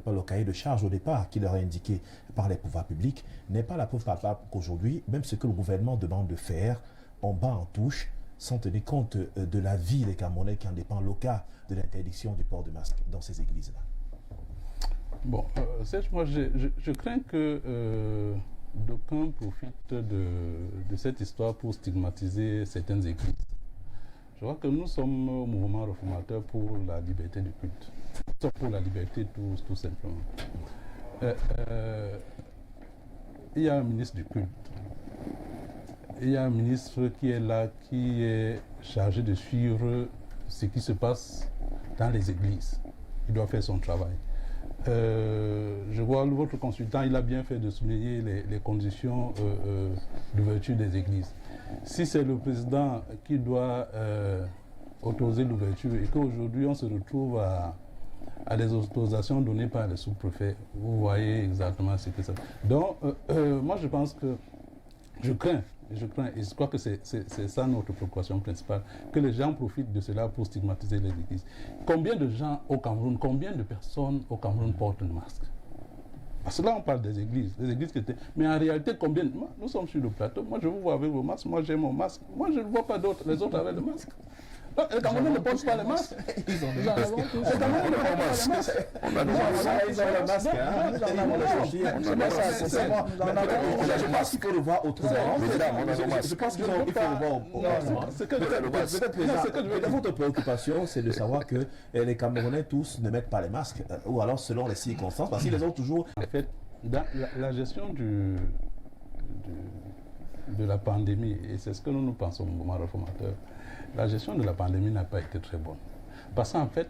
pas le cahier de charge au départ qui leur est indiqué par les pouvoirs publics n'est pas la preuve palpable qu'aujourd'hui, même ce que le gouvernement demande de faire, on bat en touche sans tenir compte de la vie des Camerounais qui en dépend le cas de l'interdiction du port de masque dans ces églises-là. Bon, Serge, moi je crains que d'aucuns profitent de cette histoire pour stigmatiser certaines églises. Je crois que nous sommes au mouvement réformateur pour la liberté du culte, pour la liberté tout simplement. Il y a un ministre du culte, il y a un ministre qui est là, qui est chargé de suivre ce qui se passe dans les églises. Il doit faire son travail. Je vois votre consultant, il a bien fait de souligner les conditions d'ouverture des églises. Si c'est le président qui doit autoriser l'ouverture et qu'aujourd'hui on se retrouve à des autorisations données par les sous-préfets, vous voyez exactement ce que ça fait. Donc, moi je pense que je crains, et je crois que c'est ça notre préoccupation principale, que les gens profitent de cela pour stigmatiser les églises. Combien de gens au Cameroun, combien de personnes au Cameroun portent le masque? Parce que là, on parle des églises qui étaient... Mais en réalité, combien... Nous sommes sur le plateau, moi je vous vois avec vos masques, moi j'ai mon masque, moi je ne vois pas d'autres, les autres avec le masque. Donc, les Camerounais ne portent pas le masque. Ils ont le masque. Les Camerounais ne portent pas le masque. Ils ont le masque. Je pense qu'il faut le voir autrement. Je pense qu'il faut le voir autrement. Votre préoccupation, c'est de savoir que les Camerounais tous ne mettent pas les masques, ou alors selon les circonstances, parce qu'ils les ont toujours... En fait, dans la gestion de la pandémie, et c'est ce que nous pensons au mouvement réformateur, la gestion de la pandémie n'a pas été très bonne. Parce qu'en fait,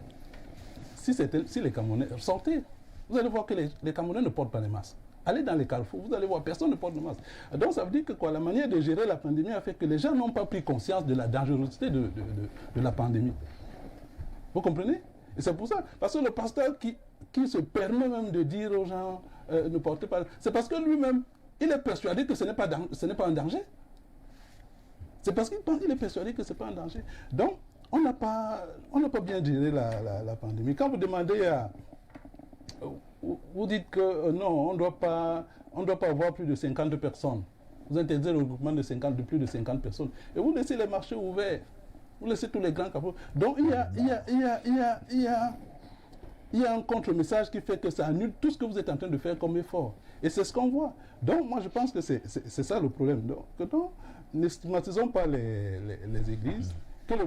si les Camerounais... Sortez, vous allez voir que les Camerounais ne portent pas les masques. Allez dans les carrefours, vous allez voir, personne ne porte le masque. Donc ça veut dire que quoi, la manière de gérer la pandémie a fait que les gens n'ont pas pris conscience de la dangerosité de la pandémie. Vous comprenez? Et c'est pour ça, parce que le pasteur qui se permet même de dire aux gens ne portez pas... C'est parce que lui-même, il est persuadé que ce n'est pas un danger. C'est parce qu'il est persuadé que ce n'est pas un danger. Donc, on n'a pas bien géré la pandémie. Quand vous demandez à... Vous dites que non, on ne doit pas avoir plus de 50 personnes. Vous interdisez le regroupement de plus de 50 personnes. Et vous laissez les marchés ouverts. Vous laissez tous les grands capots. Donc, il y a un contre-message qui fait que ça annule tout ce que vous êtes en train de faire comme effort. Et c'est ce qu'on voit. Donc, moi, je pense que c'est ça le problème. Donc, ne stigmatisons pas les églises. Que le